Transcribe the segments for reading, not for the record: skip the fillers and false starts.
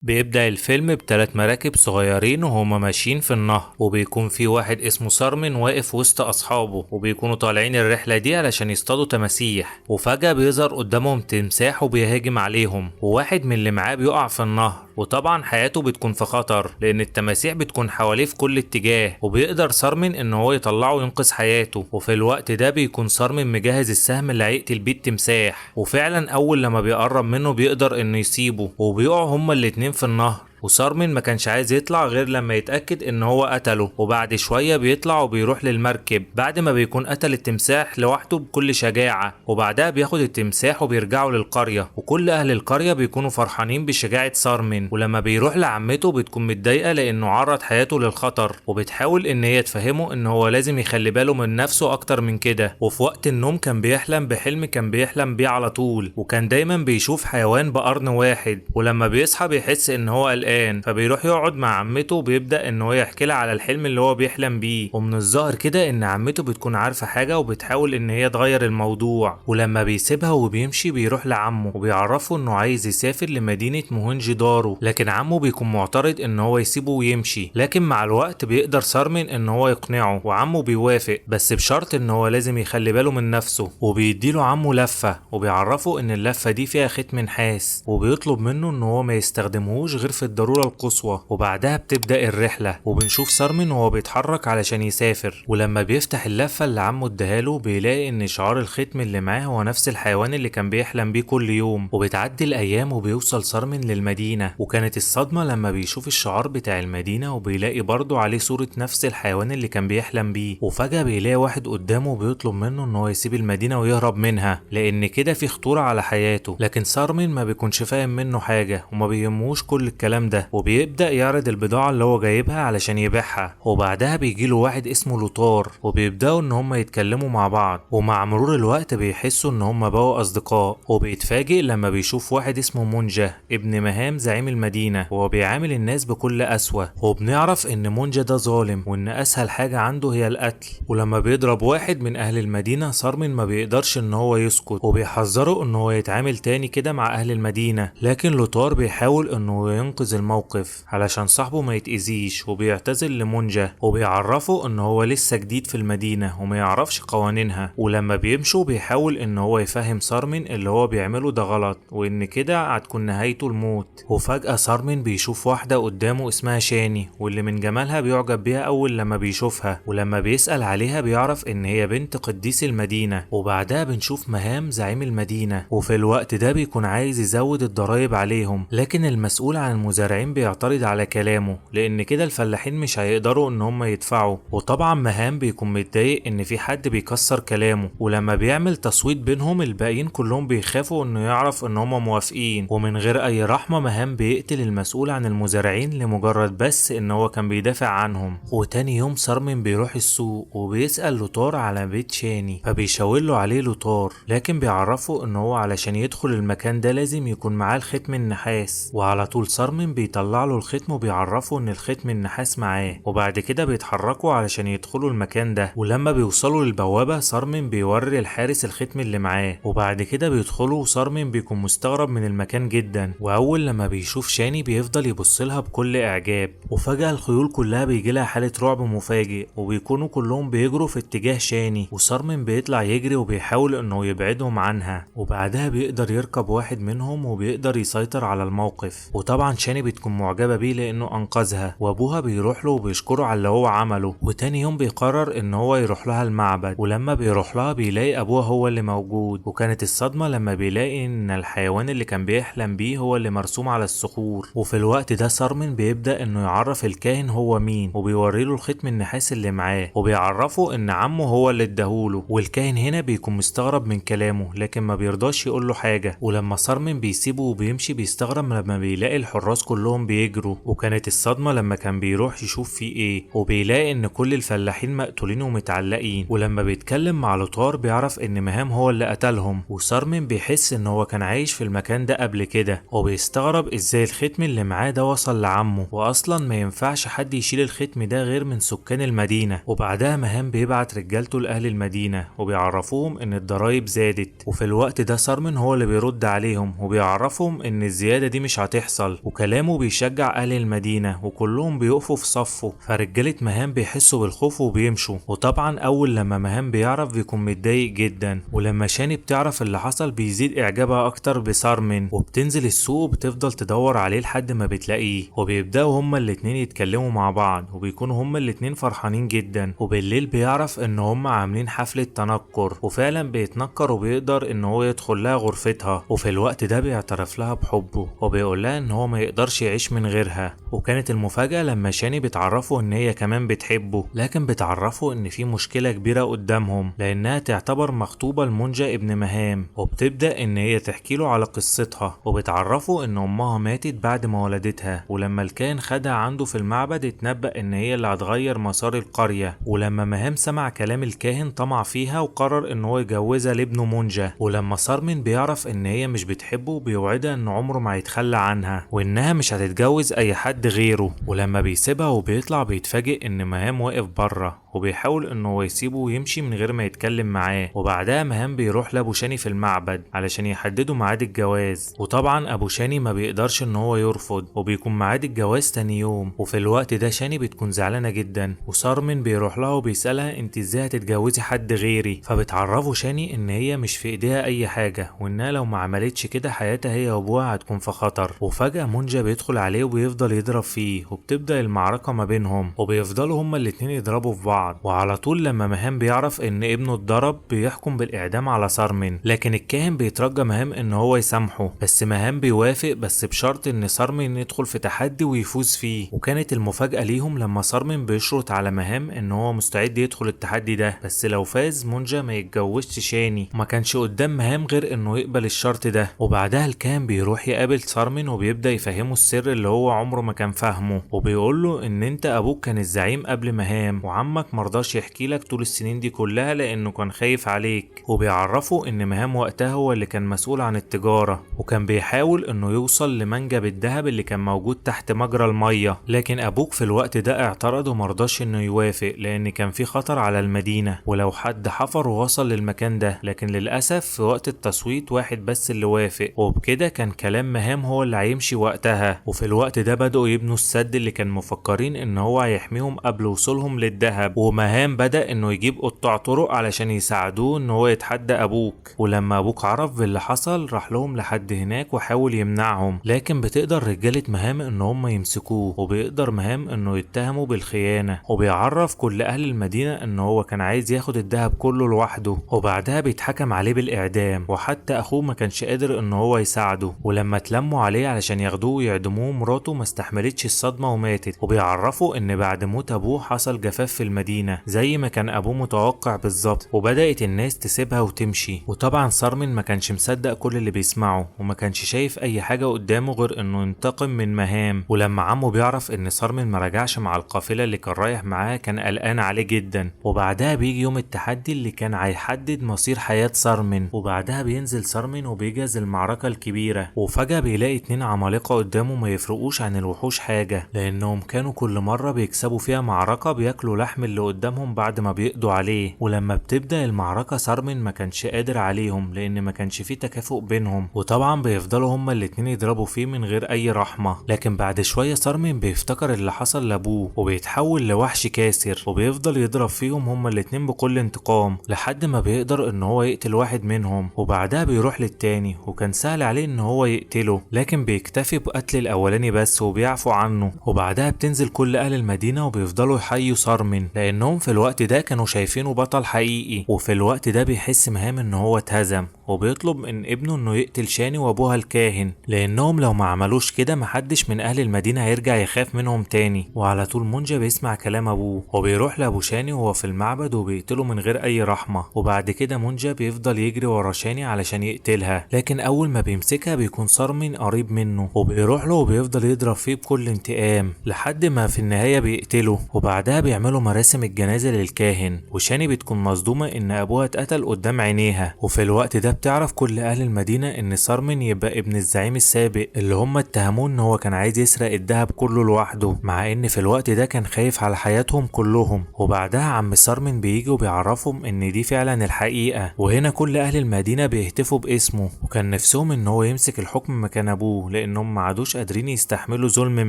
بيبدأ الفيلم بثلاث مراكب صغيرين وهما ماشيين في النهر، وبيكون في واحد اسمه سارمن واقف وسط أصحابه، وبيكونوا طالعين الرحلة دي علشان يصطادوا تماسيح. وفجأة بيظهر قدامهم تمساح وبيهاجم عليهم، وواحد من اللي معاه بيقع في النهر، وطبعا حياته بتكون في خطر لأن التماسيح بتكون حواليه في كل اتجاه. وبيقدر سارمن إن هو يطلعه وينقذ حياته، وفي الوقت ده بيكون سارمن مجهز السهم اللي هيقتل بيه التمساح. وفعلا أول لما بيقرب منه بيقدر إنه يسيبه، وبيقعوا هما الاتنين في النهر. وسارمن ما كانش عايز يطلع غير لما يتأكد ان هو قتله. وبعد شوية بيطلع وبيروح للمركب بعد ما بيكون قتل التمساح لوحده بكل شجاعة. وبعدها بياخد التمساح وبيرجعوا للقرية، وكل اهل القرية بيكونوا فرحانين بشجاعة سارمن. ولما بيروح لعمته بتكون متضايقة لانه عرض حياته للخطر، وبتحاول ان هي تفهمه ان هو لازم يخلي باله من نفسه اكتر من كده. وفي وقت النوم كان بيحلم بحلم كان بيحلم بيه على طول، وكان دايما بيشوف حيوان بقرن واحد. ولما بيصحى بيحس ان هو قلقان، فبيروح يقعد مع عمته وبيبدأ ان هو يحكي لها على الحلم اللي هو بيحلم بيه. ومن الظاهر كده ان عمته بتكون عارفة حاجة وبتحاول ان هي تغير الموضوع. ولما بيسيبها وبيمشي بيروح لعمه وبيعرفه انه عايز يسافر لمدينة موهنجي دارو، لكن عمه بيكون معترض ان هو يسيبه ويمشي. لكن مع الوقت بيقدر سارمن ان هو يقنعه، وعمه بيوافق بس بشرط ان هو لازم يخلي باله من نفسه. وبيديله عمه لفة وبيعرفه ان اللفة دي فيها ختم نحاس، وبيطلب منه ان هو ما يستخدمهوش غير في الضرورة القصوى. وبعدها بتبدأ الرحلة، وبنشوف سارمن وهو بيتحرك علشان يسافر. ولما بيفتح اللفة اللي عمه اداهاله بيلاقي ان شعار الختم اللي معاه هو نفس الحيوان اللي كان بيحلم بيه كل يوم. وبتعدي الايام وبيوصل سارمن للمدينة، وكانت الصدمة لما بيشوف الشعار بتاع المدينة وبيلاقي برضه عليه صورة نفس الحيوان اللي كان بيحلم بيه. وفجأة بيلاقي واحد قدامه بيطلب منه ان هو يسيب المدينة ويهرب منها لان كده في خطورة على حياته. لكن سارمن ما بيكونش فاهم منه حاجة وما بيهموش كل الكلام ده، وبيبدأ يعرض البضاعة اللي هو جايبها علشان يبيعها. وبعدها بيجيله واحد اسمه لوتار، وبيبدأوا ان هما يتكلموا مع بعض. ومع مرور الوقت بيحسوا ان هما بقوا اصدقاء. وبيتفاجئ لما بيشوف واحد اسمه مونجا ابن مهام زعيم المدينة، وهو بيعامل الناس بكل قسوة. وبنعرف ان مونجا ده ظالم وان اسهل حاجة عنده هي القتل. ولما بيضرب واحد من اهل المدينة سارمن ما بيقدرش ان هو يسكت، وبيحذره ان هو يتعامل تاني كده مع اهل المدينة. لكن لوتار بيحاول انه ينقذ الموقف علشان صاحبه ما يتأذيش، وبيعتذر لمونجا وبيعرفه ان هو لسه جديد في المدينة وما يعرفش قوانينها. ولما بيمشوا بيحاول ان هو يفهم سارمن اللي هو بيعمله ده غلط، وان كده هتكون نهايته الموت. وفجأة سارمن بيشوف واحدة قدامه اسمها شاني، واللي من جمالها بيعجب بيها اول لما بيشوفها. ولما بيسأل عليها بيعرف ان هي بنت قديس المدينة. وبعدها بنشوف مهام زعيم المدينة، وفي الوقت ده بيكون عايز يزود الضرايب عليهم، لكن المسؤول عن المزارعين بيعترض على كلامه لان كده الفلاحين مش هيقدروا ان هم يدفعوا. وطبعا مهام بيكون متضايق ان في حد بيكسر كلامه، ولما بيعمل تصويت بينهم الباقيين كلهم بيخافوا انه يعرف ان هم موافقين. ومن غير اي رحمة مهام بيقتل المسؤول عن المزارعين لمجرد بس ان هو كان بيدافع عنهم. وتاني يوم سارمن بيروح السوق وبيسأل لوتار على بيت شاني، فبيشاور له عليه لوتار، لكن بيعرفه ان هو علشان يدخل المكان ده لازم يكون معاه الختم النحاس. وعلى طول سارمن بيطلع له الختم وبيعرفه ان الختم النحاس معاه، وبعد كده بيتحركوا علشان يدخلوا المكان ده. ولما بيوصلوا للبوابة سارمن بيوري الحارس الختم اللي معاه، وبعد كده بيدخلوا وسارمن بيكون مستغرب من المكان جدا. واول لما بيشوف شاني بيفضل يبص لها بكل اعجاب. وفجأة الخيول كلها بيجيلها حالة رعب مفاجئ، وبيكونوا كلهم بيجروا في اتجاه شاني، وسارمن بيطلع يجري وبيحاول انه يبعدهم عنها. وبعدها بيقدر يركب واحد منهم وبيقدر يسيطر على الموقف. وطبعا شاني بتكون معجبة بيه لانه انقذها، وابوها بيروح له وبيشكره على اللي هو عمله. وتاني يوم بيقرر ان هو يروح لها المعبد، ولما بيروح لها بيلاقي ابوها هو اللي موجود. وكانت الصدمة لما بيلاقي ان الحيوان اللي كان بيحلم بيه هو اللي مرسوم على الصخور. وفي الوقت ده سارمن بيبدأ انه يعرف الكاهن هو مين، وبيوريله الختم النحاس اللي معاه، وبيعرفه ان عمه هو اللي اداهوله. والكاهن هنا بيكون مستغرب من كلامه لكن ما بيرضاش يقوله حاجة. ولما سارمن بيسيبه وبيمشي بيستغرب لما بيلاقي الحراس كلهم بيجروا. وكانت الصدمة لما كان بيروح يشوف فيه ايه، وبيلاقي ان كل الفلاحين مقتولين ومتعلقين. ولما بيتكلم مع لوتار بيعرف ان مهام هو اللي قتلهم. وسارمن بيحس ان هو كان عايش في المكان ده قبل كده، وبيستغرب ازاي الختم اللي معاه ده وصل لعمه، واصلا ما ينفعش حد يشيل الختم ده غير من سكان المدينة. وبعدها مهام بيبعت رجالته لاهل المدينة وبيعرفوهم ان الضرايب زادت. وفي الوقت ده سارمن هو اللي بيرد عليهم وبيعرفهم ان الزيادة دي مش هتحصل، وكلامه وكلامه بيشجع اهل المدينة وكلهم بيقفوا في صفه، فرجالة مهام بيحسوا بالخوف وبيمشوا. وطبعا اول لما مهام بيعرف بيكون متضايق جدا، ولما شاني بتعرف اللي حصل بيزيد اعجابها اكتر بسارمن، وبتنزل السوق وبتفضل تدور عليه لحد ما بتلاقيه، وبيبداوا هما الاتنين يتكلموا مع بعض وبيكونوا هما الاتنين فرحانين جدا. وبالليل بيعرف ان هما عاملين حفلة تنكر، وفعلا بيتنكر وبيقدر ان هو يدخل لها غرفتها، وفي الوقت ده بيعترف لها بحبه وبيقول لها ان هو ما يقدرش يعيش من غيرها. وكانت المفاجأة لما شاني بتعرفه ان هي كمان بتحبه، لكن بتعرفه ان في مشكلة كبيرة قدامهم لانها تعتبر مخطوبة لمونجا ابن مهام، وبتبدأ ان هي تحكي له على قصتها، وبتعرفه ان امها ماتت بعد ما ولدتها، ولما الكاهن خدها عنده في المعبد اتنبأ ان هي اللي هتغير مسار القرية. ولما مهام سمع كلام الكاهن طمع فيها وقرر ان هو يجوزها لابنه مونجا. ولما سارمن بيعرف ان هي مش بتحبه بيوعدها ان عمره ما هيتخلى عنها وانها مش هتتجوز اي حد غيره. ولما بيسيبها وبيطلع بيتفاجئ ان مهام واقف بره وبيحاول انه هو يسيبه ويمشي من غير ما يتكلم معاه. وبعدها مهام بيروح لابو شاني في المعبد علشان يحددوا ميعاد الجواز، وطبعا ابو شاني ما بيقدرش ان هو يرفض، وبيكون ميعاد الجواز تاني يوم. وفي الوقت ده شاني بتكون زعلانه جدا، وسارمن بيروح لها وبيسالها انت ازاي هتتجوزي حد غيري، فبتعرفه شاني ان هي مش في ايديها اي حاجه، وانها لو ما عملتش كده حياتها هي وابوها هتكون في خطر. وفجاه مونجا بيدخل عليه وبيفضل يضرب فيه، وبتبدا المعركه ما بينهم وبيفضلوا هما الاتنين يضربوا في بعض. وعلى طول لما مهام بيعرف ان ابنه اتضرب بيحكم بالاعدام على سارمن، لكن الكاهن بيترجى مهام ان هو يسامحه، بس مهام بيوافق بس بشرط ان سارمن يدخل في تحدي ويفوز فيه. وكانت المفاجأة ليهم لما سارمن بيشرط على مهام ان هو مستعد يدخل التحدي ده، بس لو فاز مونجا ما يتجوزش شاني. وما كانش قدام مهام غير انه يقبل الشرط ده. وبعدها الكاهن بيروح يقابل سارمن وبيبدأ يفهمه السر اللي هو عمره ما كان فاهمه، وبيقول له ان انت ابوك كان الزعيم قبل مهام، وعمك مرضاش يحكي لك طول السنين دي كلها لانه كان خايف عليك. وبيعرفه ان مهام وقتها هو اللي كان مسؤول عن التجارة، وكان بيحاول انه يوصل لمنجم الذهب اللي كان موجود تحت مجرى المية، لكن ابوك في الوقت ده اعترض ومرضاش انه يوافق لان كان في خطر على المدينة ولو حد حفر ووصل للمكان ده. لكن للاسف في وقت التصويت واحد بس اللي وافق، وبكده كان كلام مهام هو اللي هيمشي وقتها. وفي الوقت ده بدأوا يبنوا السد اللي كان مفكرين ان هو هيحميهم قبل وصولهم للذهب. ومهام بدأ انه يجيب قطاع طرق علشان يساعدوه ان هو يتحدى ابوك. ولما ابوك عرف باللي حصل راح لهم لحد هناك وحاول يمنعهم، لكن بتقدر رجالة مهام ان هم يمسكوه، وبيقدر مهام انه يتهموا بالخيانة، وبيعرف كل اهل المدينة ان هو كان عايز ياخد الذهب كله لوحده. وبعدها بيتحكم عليه بالاعدام، وحتى اخوه ما كانش قادر ان هو يساعده. ولما اتلموا عليه علشان ياخدوه ويعدموه مراته ما استحملتش الصدمة وماتت. وبيعرفوا ان بعد موت ابوه حصل جفاف في المدينة زي ما كان ابوه متوقع بالظبط، وبدأت الناس تسيبها وتمشي. وطبعا سارمن ما كانش مصدق كل اللي بيسمعه، وما كانش شايف اي حاجة قدامه غير انه ينتقم من مهام. ولما عمه بيعرف ان سارمن ما رجعش مع القافلة اللي كان رايح معاها كان قلقان عليه جدا. وبعدها بيجي يوم التحدي اللي كان هيحدد مصير حياة سارمن، وبعدها بينزل سارمن وبيجهز المعركة الكبيرة. وفجأة بيلاقي 2 عمالقة قدامه ما يفرقوش عن الوحوش حاجة، لانهم كانوا كل مرة بيكسبوا فيها معركة بياكلوا لحم اللي قدامهم بعد ما بيقضوا عليه. ولما بتبدأ المعركة سارمن ما كانش قادر عليهم لان ما كانش فيه تكافؤ بينهم، وطبعا بيفضلوا هما الاتنين يضربوا فيه من غير اي رحمة. لكن بعد شوية سارمن بيفتكر اللي حصل لابوه وبيتحول لوحش كاسر، وبيفضل يضرب فيهم هما الاتنين بكل انتقام لحد ما بيقدر ان هو يقتل واحد منهم. وبعدها بيروح للتاني وكان سهل عليه ان هو يقتله، لكن بيكتفي بقتل الاولاني بس وبيعفو عنه. وبعدها بتنزل كل اهل المدينة وبيفضلوا يحيوا سارمن لانهم في الوقت ده كانوا شايفينه بطل حقيقي. وفي الوقت ده بيحس مهام ان هو اتهزم، وبيطلب من ابنه انه يقتل شاني وابوها الكاهن، لانهم لو ما عملوش كده محدش من اهل المدينة هيرجع يخاف منهم تاني. وعلى طول مونجا بيسمع كلام ابوه وبيروح لابو شاني وهو في المعبد وبيقتله من غير اي رحمة. وبعد كده مونجا بيفضل يجري ورا شاني علشان يقتلها، لكن اول ما بيمسكها بيكون سارمن قريب منه وبيروح له وبيفضل يضرب فيه بكل انتقام لحد ما في النهاية بيقتله. وبعدها بيعملوا مراسم الجنازة للكاهن، وشاني بتكون مصدومة ان ابوها اتقتل قدام عينيها. وفي الوقت ده بتعرف كل اهل المدينة ان سارمن يبقى ابن الزعيم السابق اللي هم اتهموه ان هو كان عايز يسرق الذهب كله لوحده، مع ان في الوقت ده كان خايف على حياتهم كلهم. وبعدها عم سارمن بيجي وبيعرفهم ان دي فعلا الحقيقة، وهنا كل اهل المدينة بيهتفوا باسمه، وكان نفسهم ان هو يمسك الحكم مكان ابوه لانهم ما عادوش بيكونوش قادرين يستحملوا ظلم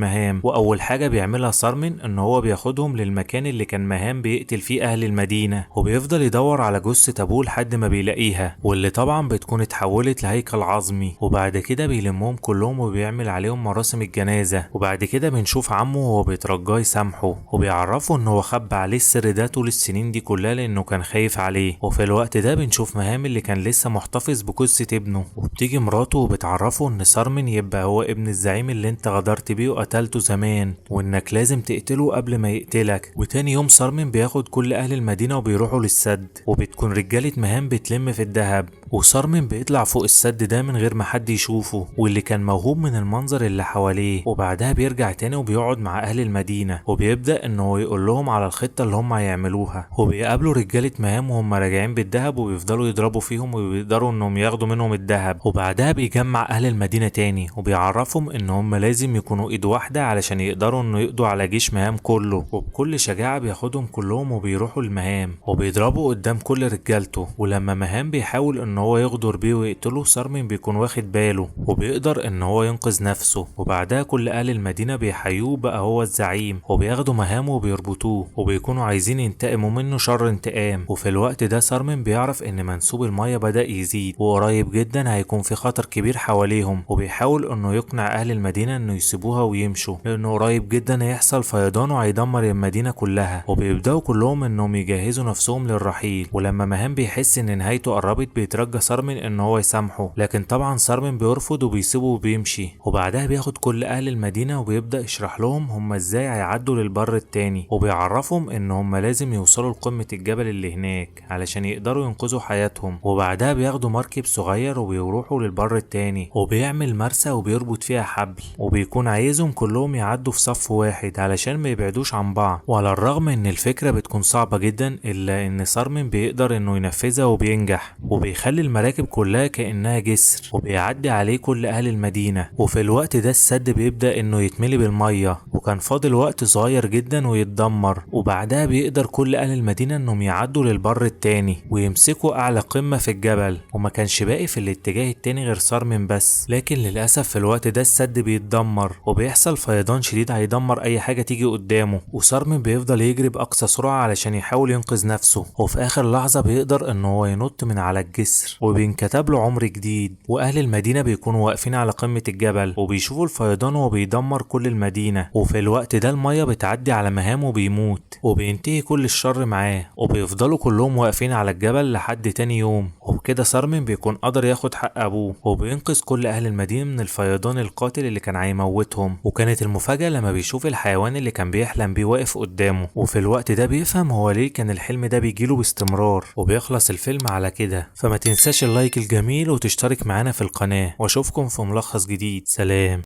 مهام، واول حاجة بيعملها سارمين ان هو بياخدهم للمكان اللي كان مهام بيقتل فيه اهل المدينة، وبيفضل يدور على جثة ابوه لحد ما بيلاقيها، واللي طبعا بتكون اتحولت لهيكل عظمي. وبعد كده بيلمهم كلهم وبيعمل عليهم مراسم الجنازة. وبعد كده بنشوف عمه وهو بيترجاه يسامحه، وبيعرفه ان هو خبى عليه السر ده طول السنين دي كلها لانه كان خايف عليه. وفي الوقت ده بنشوف مهام اللي كان لسه محتفظ بجثة ابنه، وبتيجي مراته وبتعرفه ان سارمين يبقى هو ابن الزعيم اللي انت غدرت بيه وقتلته زمان، وانك لازم تقتله قبل ما يقتلك. وتاني يوم سارمين بياخد كل اهل المدينة وبيروحوا للسد، وبتكون رجالة مهام بتلم في الدهب، وسارمين بيطلع فوق السد ده من غير ما حد يشوفه، واللي كان موهوب من المنظر اللي حواليه. وبعدها بيرجع تاني وبيقعد مع اهل المدينة، وبيبدأ ان هو يقول لهم على الخطة اللي هم هيعملوها. وبيقابلوا رجالة مهام وهم راجعين بالدهب، وبيفضلوا يضربوا فيهم وبيقدروا انهم ياخدوا منهم الدهب. وبعدها بيجمع اهل المدينة تاني وبيعرفهم ان هم لازم يكونوا ايد واحدة علشان يقدروا انه يقضوا على جيش مهام كله. وبكل شجاعة بياخدهم كلهم وبيروحوا المهام وبيضربوا قدام كل رجالته. ولما مهام بيحاول ان هو يغدر بيه ويقتله، سارمين بيكون واخد باله وبيقدر ان هو ينقذ نفسه. وبعدها كل اهل المدينة بيحيوه بقى هو الزعيم، وبياخدوا مهامه وبيربطوه، وبيكونوا عايزين ينتقموا منه شر انتقام. وفي الوقت ده سارمين بيعرف ان منسوب المية بدأ يزيد، وقريب جدا هيكون في خطر كبير حواليهم، وبيحاول انه يقنع اهل المدينة انه يسيبوها ويمشوا، لانه قريب جدا هيحصل فيضان وهيدمر المدينة كلها. وبيبدأوا كلهم انهم يجهزوا نفسهم للرحيل. ولما مهام بيحس ان نهايته قربت بيترجى سارمين ان هو يسامحه، لكن طبعا سارمين بيرفض وبيسيبه وبيمشي. وبعدها بياخد كل اهل المدينة وبيبدأ يشرح لهم هم ازاي هيعدوا للبر التاني، وبيعرفهم ان هم لازم يوصلوا لقمة الجبل اللي هناك علشان يقدروا ينقذوا حياتهم. وبعدها بياخدوا مركب صغير وبيروحوا للبر التاني، وبيعمل مرسى وبيربط فيها حبل، وبيكون عايزهم كلهم يعدوا في صف واحد علشان ما يبعدوش عن بعض. وعلى الرغم ان الفكرة بتكون صعبة جدا، الا ان سارمين بيقدر انه ينفذها وبينجح، وبيخلي المراكب كلها كأنها جسر وبيعدي عليه كل اهل المدينة. وفي الوقت ده السد بيبدأ انه يتملي بالمية، وكان فاضل وقت صغير جدا ويتدمر. وبعدها بيقدر كل اهل المدينة انهم يعدوا للبر التاني ويمسكوا اعلى قمة في الجبل، وما كانش باقي في الاتجاه التاني غير سارمين بس. لكن للأسف في الوقت ده السد بيتدمر، وبيحصل فيضان شديد هيدمر اي حاجة تيجي قدامه، وسارمين بيفضل يجري بأقصى سرعة علشان يحاول ينقذ نفسه. وفي اخر لحظة بيقدر ان هو ينط من على الجسر، وبينكتب له عمر جديد. واهل المدينة بيكونوا واقفين على قمة الجبل وبيشوفوا الفيضان وهو بيدمر كل المدينة. وفي الوقت ده المية بتعدي على مهام وبيموت، وبينتهي كل الشر معاه، وبيفضلوا كلهم واقفين على الجبل لحد تاني يوم. وبكده سارمين بيكون قدر ياخد حق ابوه، وبينقذ كل اهل المدينة من الفيضان القاتل اللي كان هيموتهم. وكانت المفاجأة لما بيشوف الحيوان اللي كان بيحلم بيه واقف قدامه، وفي الوقت ده بيفهم هو ليه كان الحلم ده بيجيله باستمرار. وبيخلص الفيلم على كده. فما تنساش اللايك الجميل وتشترك معانا في القناة، واشوفكم في ملخص جديد. سلام.